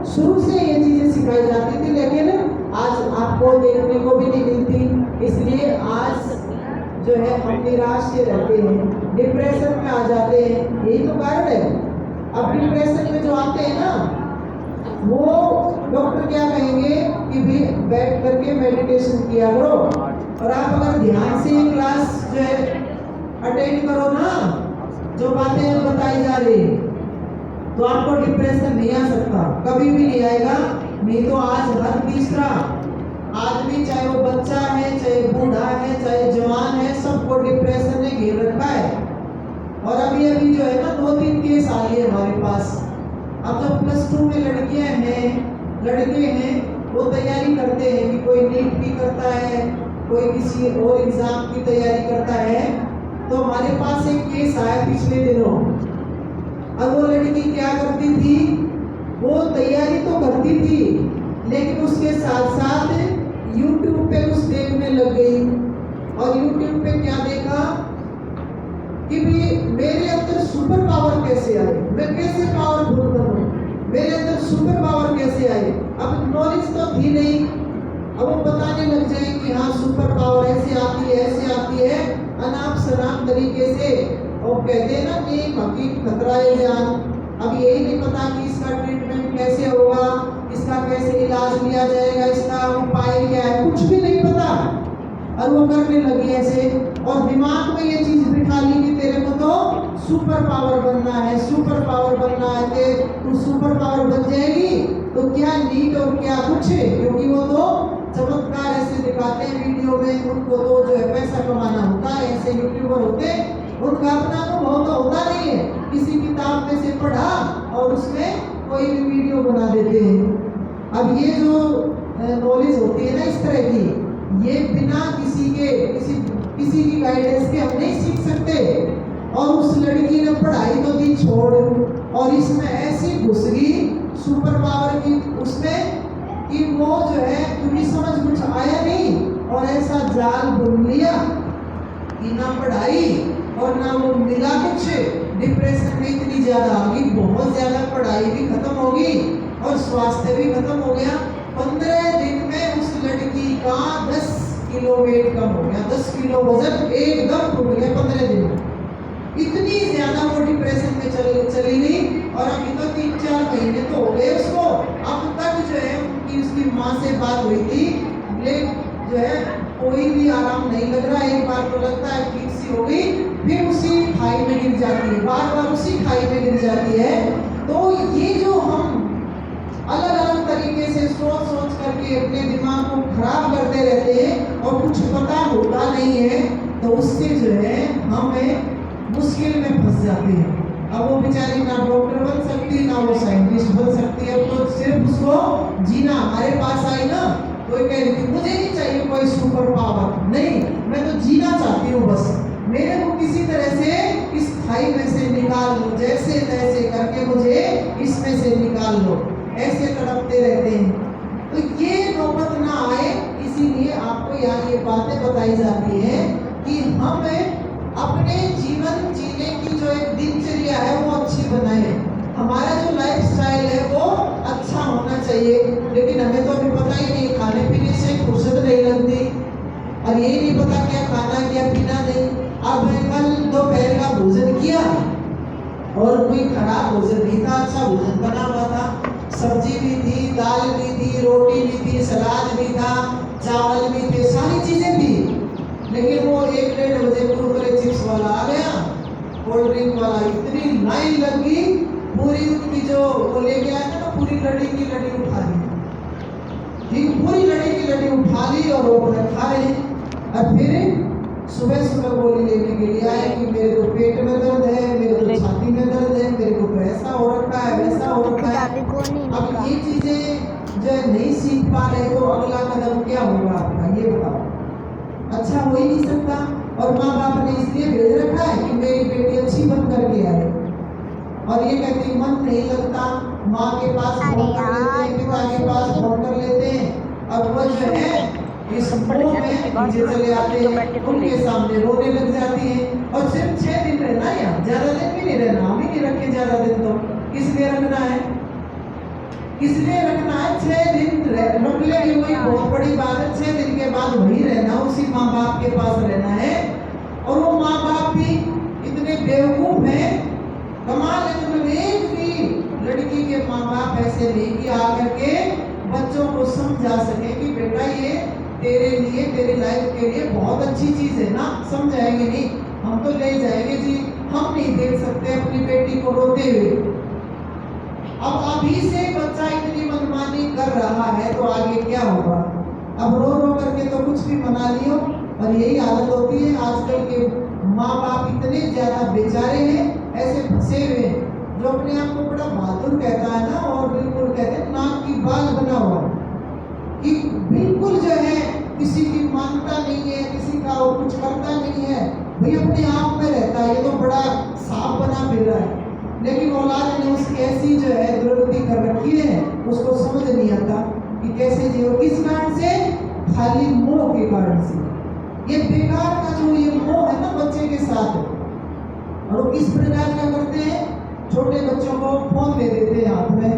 शुरू से ये चीजें सिखाई जाती थी, लेकिन आज आपको देखने को भी नहीं मिलती। इसलिए आज जो है हम निराश से रहते हैं, डिप्रेशन में आ जाते हैं, यही तो कारण है। अब डिप्रेशन में जो आते हैं ना, वो डॉक्टर क्या कहेंगे कि भी बैठ करके मेडिटेशन किया करो, और आप अगर ध्यान से क्लास जो है अटेंड करो ना, जो बातें अब बताई जा रही है, तो आपको डिप्रेशन नहीं आ सकता, कभी भी नहीं आएगा। नहीं तो आज हर तीसरा आदमी, चाहे वो बच्चा है, चाहे बूढ़ा है, चाहे जवान है, सबको डिप्रेशन ने घेर रखा है। और अभी अभी जो है ना 2-3 केस आ लिए हमारे पास। अब जो +2 में लड़कियां हैं, लड़के हैं, वो तैयारी करते हैं कि कोई नीट की करता है, कोई किसी और एग्जाम की तैयारी करता है। तो हमारे पास एक केस आया पिछले दिनों। अब वो लड़की क्या करती थी, वो तैयारी तो करती थी, लेकिन उसके साथ साथ YouTube पे कुछ देखने लग गई। और YouTube पे क्या देखा कि भी मेरे अंदर सुपर पावर कैसे आए, मैं कैसे पावरफुल बनूं, मेरे अंदर सुपर पावर कैसे आए। अब नॉलेज तो थी नहीं, अब वो बताने लग जाए कि हाँ सुपर पावर ऐसे आती है, ऐसे आती है, अनाप शनाप तरीके से। और कहते हैं ना कि हकीक खतरा है जान। अब यही नहीं पता कि इसका ट्रीटमेंट कैसे होगा, इसका कैसे इलाज लिया जाएगा, इसका उपाय क्या है, कुछ भी नहीं पता। और वो करने लगी ऐसे, और दिमाग में ये चीज बिठा ली कि तेरे को तो सुपर पावर बनना है, सुपर पावर बनना है। तू सुपर पावर बन जाएगी तो क्या नीट और क्या कुछ है, क्योंकि वो तो चमत्कार ऐसे दिखाते हैं वीडियो में। उनको तो जो है पैसा कमाना होता है, ऐसे यूट्यूबर होते, उनका अपना अनुभव तो होता नहीं है, किसी किताब में से पढ़ा और उसमें कोई भी वीडियो बना देते हैं। अब ये जो नॉलेज होती है ना इस तरह की, ये बिना किसी की गाइडेंस के हम नहीं सीख सकते। और उस लड़की ने पढ़ाई तो दी छोड़, और इसमें ऐसी घुस गई सुपर पावर की उसमें कि वो जो है, क्योंकि समझ कुछ आया नहीं, और ऐसा जाल बुन लिया कि ना पढ़ाई और ना वो मिला कुछ। डिप्रेशन में इतनी ज्यादा आ गई, बहुत ज्यादा, पढ़ाई भी खत्म हो गई और स्वास्थ्य भी खत्म हो गया। 15 दिन में उस लड़की का 10 किलो वेट कम हो गया, 10 किलो वजन एकदम टूट गया 15 दिन में। इतनी ज्यादा वो डिप्रेशन में चली गई। और अभी तो 3-4 महीने तो हो गए उसको। अब तक जो है उनकी उसकी माँ से बात हुई थी, लेकिन जो है कोई भी आराम नहीं लग रहा। एक बार तो लगता है ठीक सी हो गई, फिर उसी खाई में गिर जाती है, बार बार उसी खाई में गिर जाती है। तो ये जो हम अलग अलग तरीके से सोच करके अपने दिमाग को खराब करते रहते हैं और कुछ पता होता नहीं है, तो उससे जो है हमें मुश्किल में फंस जाते हैं। अब वो बेचारी ना डॉक्टर बन सकती, ना वो साइंटिस्ट बन सकती है। तो सिर्फ उसको जीना, हमारे पास आई ना, कोई कह रही थी मुझे नहीं चाहिए कोई सुपर पावर, नहीं, मैं तो जीना चाहती हूँ बस, मेरे को किसी तरह से इस खाई में से निकाल लो, जैसे तैसे करके मुझे इसमें से निकाल लो, ऐसे तड़पते रहते हैं। तो ये नौबत ना आए, इसीलिए आपको यहाँ ये बातें बताई जाती है कि हमें अपने जीवन जीने की जो एक दिनचर्या है वो अच्छी बनाए। हमारा जो लाइफ स्टाइल है वो अच्छा होना चाहिए। लेकिन हमें तो अभी पता ही नहीं, खाने पीने से फुर्सत नहीं लगती, और यही नहीं पता क्या खाना क्या पीना नहीं। अब कल दोपहर का भोजन किया और कोई खराब भोजन नहीं था, अच्छा भोजन बना हुआ था, सब्जी भी थी, दाल भी थी, रोटी भी थी, सलाद भी था, चावल भी थे, सारी चीजें थी। लेकिन वो 1-1.5 बजे कुरकुरे चिप्स वाला आ गया, कोल्ड ड्रिंक वाला, इतनी लाइन लग गई, पूरी उनकी जो वो लेके आया था ना, पूरी लड़ी की लड़ी उठा ली, ठीक, पूरी लड़ी की लड़ी उठा ली और वो खा रहे हैं। और फिर सुबह सुबह गोली लेने के लिए आए कि मेरे को पेट में दर्द है, मेरे को छाती में दर्द है, मेरे को ऐसा हो रखा है, वैसा हो रखा है। अब ये चीजें जो नहीं सीख पा रहे तो अगला कदम क्या होगा आपका, ये बताओ। अच्छा हो ही नहीं सकता। और माँ बाप ने इसलिए भेज रखा है कि मेरी बेटी अच्छी बन करके आए, और ये कहती मन नहीं लगता, माँ के पास फोन कर लेते हैं, पिता के पास फोन कर लेते हैं। अब वो जो है इस मोह में नीचे चले आते हैं, उनके सामने रोने लग जाती हैं। और सिर्फ 6 दिन रहना है, यहाँ ज्यादा दिन भी नहीं रहना, हम ही नहीं रखे ज्यादा दिन। तो किस लिए रखना है, किस लिए रखना है? 6 दिन रख लेंगे, वही बहुत बड़ी बात है। 6 दिन के बाद वही रहना, उसी माँ बाप के पास रहना है। और वो माँ बाप भी इतने बेवकूफ हैं, कमाल है, मतलब एक भी लड़की के माँ बाप ऐसे नहीं कि आकर के बच्चों को समझा सके कि बेटा ये तेरे लिए, तेरी लाइफ के लिए बहुत अच्छी चीज है ना, समझाएंगे नहीं, हम तो ले जाएंगे जी, हम नहीं देख सकते अपनी बेटी को रोते हुए। अब अभी से बच्चा इतनी मनमानी कर रहा है तो आगे क्या होगा। अब रो रो करके तो कुछ भी मना लियो। और यही आदत होती है आजकल के माँ बाप इतने ज्यादा बेचारे हैं, ऐसे फंसे हुए जो अपने आप को बड़ा बहादुर कहता है ना, और बिल्कुल कहते हैं नाक की बाल बना हुआ कि बिल्कुल जो है किसी की मानता नहीं है, किसी का वो कुछ करता नहीं है, भाई अपने आप में रहता है, ये तो बड़ा सांप बना फिर रहा है। लेकिन औलाद ने उसकी ऐसी जो है दुर्गति कर रखी है, उसको समझ नहीं आता कि कैसे जियो। किस कारण से? खाली मोह के कारण से। ये बेकार का जो ये मोह है ना बच्चे के साथ, और वो किस प्रकार का करते हैं, छोटे बच्चों को फोन दे देते हैं हाथ में।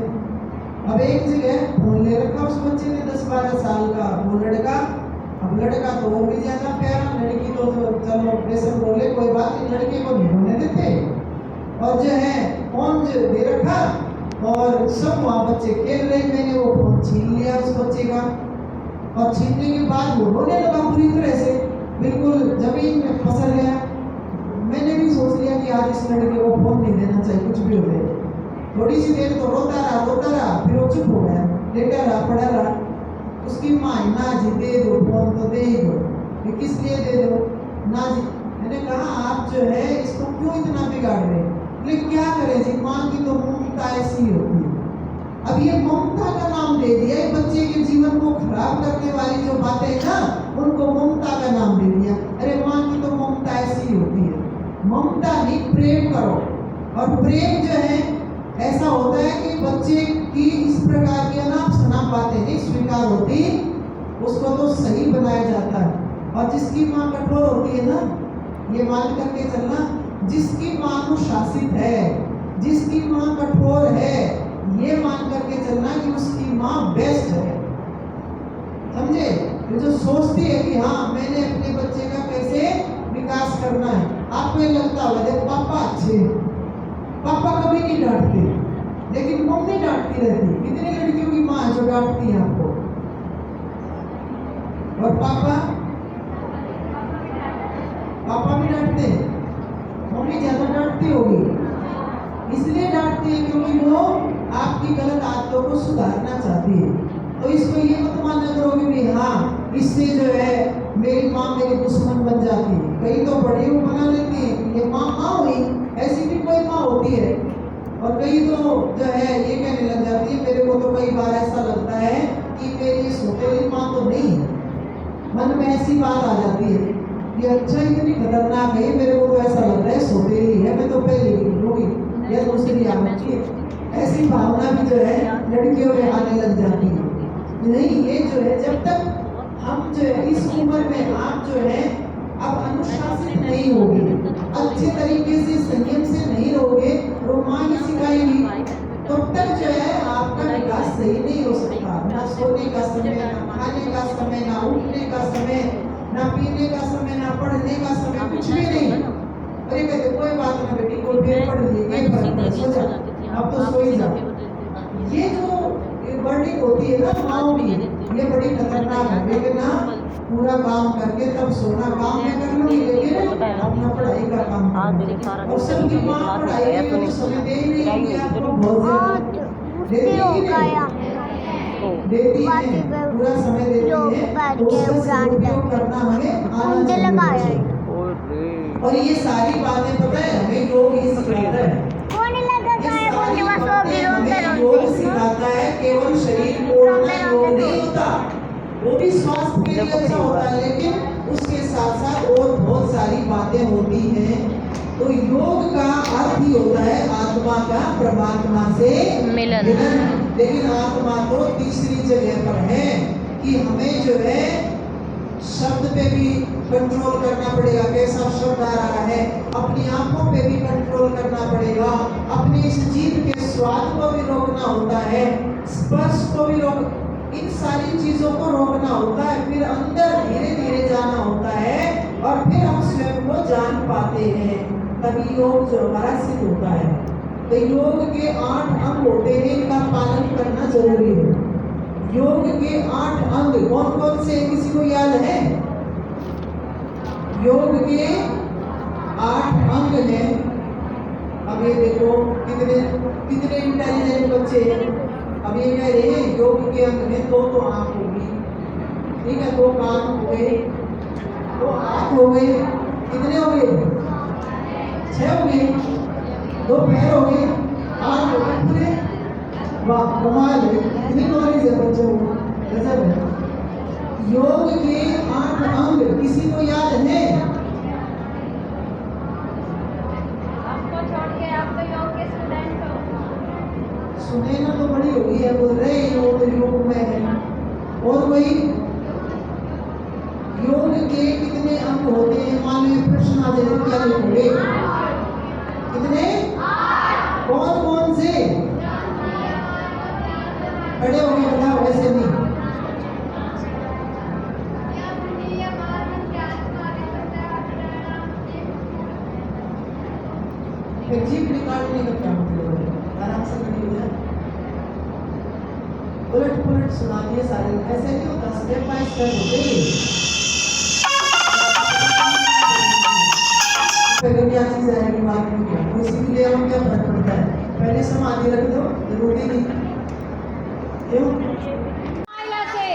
अब एक जगह फोन ले रखा उस बच्चे ने 10-12 साल का, वो लड़का, अब लड़का तो और भी ज्यादा प्यारा, लड़की तो चलो बेशक बोले कोई बात नहीं, लड़के को नहीं होने देते। और जो है फोन जो दे रखा और सब वहाँ बच्चे खेल रहे, मैंने वो फोन छीन लिया उस बच्चे का, और छीनने के बाद वो रोने लगा पूरी तरह से, बिल्कुल जमीन में फंस गया। मैंने भी सोच लिया कि आज इस लड़के को फोन नहीं देना चाहिए, कुछ भी हो जाए। थोड़ी सी देर तो रोता रहा, फिर वो चुप हो गया, लेटा रहा, पड़ा रहा। उसकी माँ, ना जी दे दो फोन, तो दे ही दो। ये किस लिए दे दो? ना जी। मैंने कहा आप जो है इसको क्यों इतना बिगाड़ रहे? लेकिन क्या करें जी, माँ की तो ममता ऐसी होती है। अब ये ममता का नाम दे दिया, बच्चे के जीवन को खराब करने वाली जो बातें हैं ना, उनको ममता का नाम दे दिया। अरे माँ की तो ममता ऐसी होती है। ममता नहीं, प्रेम करो। और प्रेम जो है ऐसा होता है कि बच्चे की इस प्रकार की अनाप शनाप बातें नहीं स्वीकार होती, उसको तो सही बनाया जाता है। और जिसकी माँ कठोर होती है ना, ये मान करके चलना, जिसकी माँ अनुशासित है, जिसकी माँ कठोर है, ये मान करके चलना कि उसकी माँ बेस्ट है। समझे? ये जो सोचती है कि हाँ मैंने अपने बच्चे का कैसे विकास करना है। आपको ये लगता होगा देखो पापा अच्छे हैं, पापा कभी नहीं डांटते, लेकिन मम्मी डांटती रहती। कितनी लड़कियों की माँ जो डांटती है आपको, और पापा भी डांटते हैं। मम्मी ज्यादा डांटती होगी, इसलिए डांटती है क्योंकि वो आपकी गलत आदतों को सुधारना चाहती है। तो इसको ये मत माना करो कि हाँ इससे जो है मेरी माँ मेरी दुश्मन बन जाती है। कई तो बड़ी वो बना लेती है, ये माँ हुई, ऐसी भी कोई माँ होती है। और कई तो जो है ये कहने लग जाती है, मेरे को तो कई बार ऐसा लगता है कि मेरी सौतेली माँ तो नहीं है। मन में ऐसी बात आ जाती है कि अच्छा इतनी खतरनाक है, मेरे को तो ऐसा लगता है सौतेली है, मैं तो पहले ही लूँगी या दूसरी आती है। ऐसी भावना भी जो है लड़कियों में आने लग जाती है। नहीं, ये जो है जब तक हम जो है इस उम्र में आप जो है अब अनुशासित नहीं होगी, अच्छे तरीके से संयम से नहीं रहोगे, तो माँ ही सिखाएगी, तो तब जो है आपका विकास सही नहीं हो सकता। ना सोने का समय, ना खाने का समय, ना उठने का समय, ना पीने का समय, ना पढ़ने का समय, कुछ भी नहीं। अरे कहते कोई बात ना बेटी, कोई फिर पढ़ ली, सो जा, अब तो सो ही जा। ये जो वर्डिंग होती है ना माँ की, ये बड़ी खतरनाक है। लेकिन ना पूरा काम करके तब सोना, काम में कर लूँगी लेकिन अपना पढ़ाई का काम करो। और सबकी माँ पढ़ाई में तो समय दे ही नहीं होगी आपको, बहुत देती है, पूरा समय देती है, तो उसका उपयोग करना हमें आना चाहिए। और ये सारी बातें पता है हमें योग ही सिखाता है। योग सिखाता है, केवल शरीर मोड़ना योग नहीं होता, वो भी स्वास्थ्य के लिए अच्छा होता है, लेकिन उसके साथ साथ और बहुत सारी बातें होती हैं। तो योग का अर्थ ही होता है आत्मा का परमात्मा से मिलन। लेकिन आत्मा तो तीसरी जगह पर है कि हमें जो है शब्द पे भी कंट्रोल करना पड़ेगा। कैसा शब्द आ रहा है, अपनी आंखों पे भी कंट्रोल करना पड़ेगा, अपनी इस जीभ के स्वाद को भी रोकना होता है, स्पर्श को भी इन सारी चीजों को रोकना होता है। फिर अंदर धीरे धीरे जाना होता है और फिर हम स्वयं को जान पाते हैं, तभी योग जो हमारा सिद्ध होता है। तो योग के 8 अंग होते हैं, इनका पालन करना जरूरी है। योग के 8 अंग कौन कौन से, किसी को याद है? योग के 8 अंग हैं। अब ये देखो कितने कितने इंटेलिजेंट बच्चे हैं। अब ये कह रहे हैं योग के अंत में दो तो आँख होगी, ठीक है, दो कान हो गए, दो आँख हो गए, कितने हो गए, 6 हो गए, 2 पैर हो गए, 8 हो गए पूरे। वाह कमाल है, इतनी नॉलेज है बच्चों को, गजब है। योग के 8 अंग किसी को याद है? आपको छोड़ के आप तो योग के स्टूडेंट हो। सुने ना तो बड़ी होगी है, बोल रहे योग में है। और वही योग के कितने अंग होते हैं? मान लो प्रश्न आ जाए क्या लिखोगे? कितने? कौन कौन से? खड़े हो गए बताओ, ऐसे नहीं। फिर जीप निकालने का क्या मतलब है? आराम से खड़ी हो जाए, उलट पुलट सुना दिए सारे। ऐसे नहीं होता, स्टेप बाय स्टेप होते हैं। पहले क्या चीज आएगी बाद में क्या, तो इसीलिए हम क्या फर्क पड़ता है, पहले समाधि रख दो, जरूरी नहीं क्यों? आया से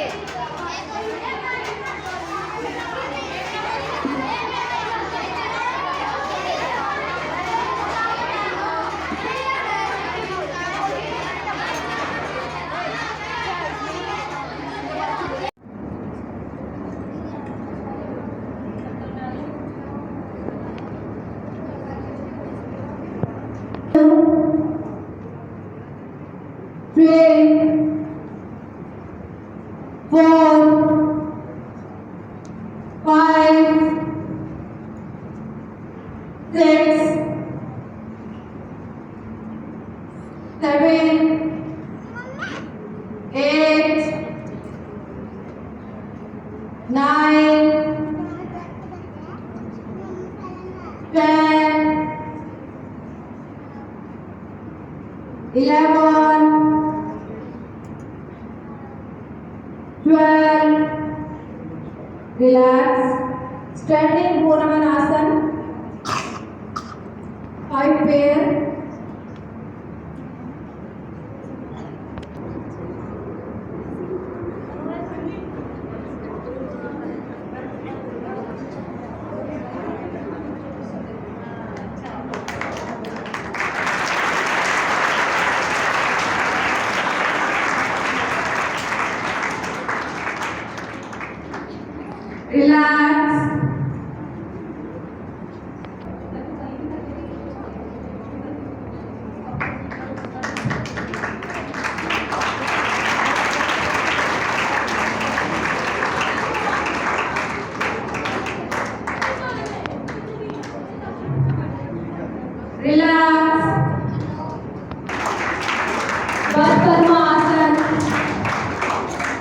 relax, standing Bhunavan 5 pair, relax, relax, Bhaskama Asan,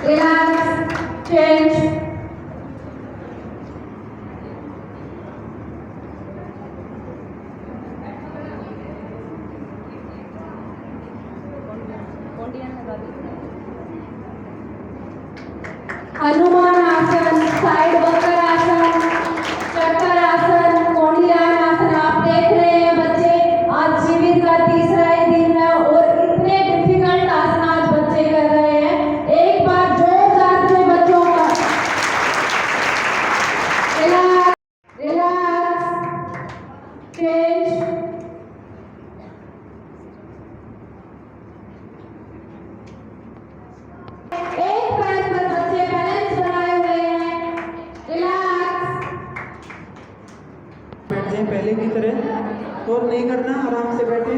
relax, change. Hanuman आसन, साइड बकर आसन, चक्कर आसन, कोंडियान आसन। आप देख रहे हैं बच्चे, आज शिविर का तीसरा ही दिन है और इतने डिफिकल्ट आसन आज बच्चे कर रहे हैं। एक बार जोरदार से बच्चों का रिलैक्स, रिलैक्स, चेंज। एक पैर पर बच्चे बैलेंस बनाए हुए हैं, रिलैक्स। बैठ जाए पहले की तरह, और नहीं करना, आराम से बैठे।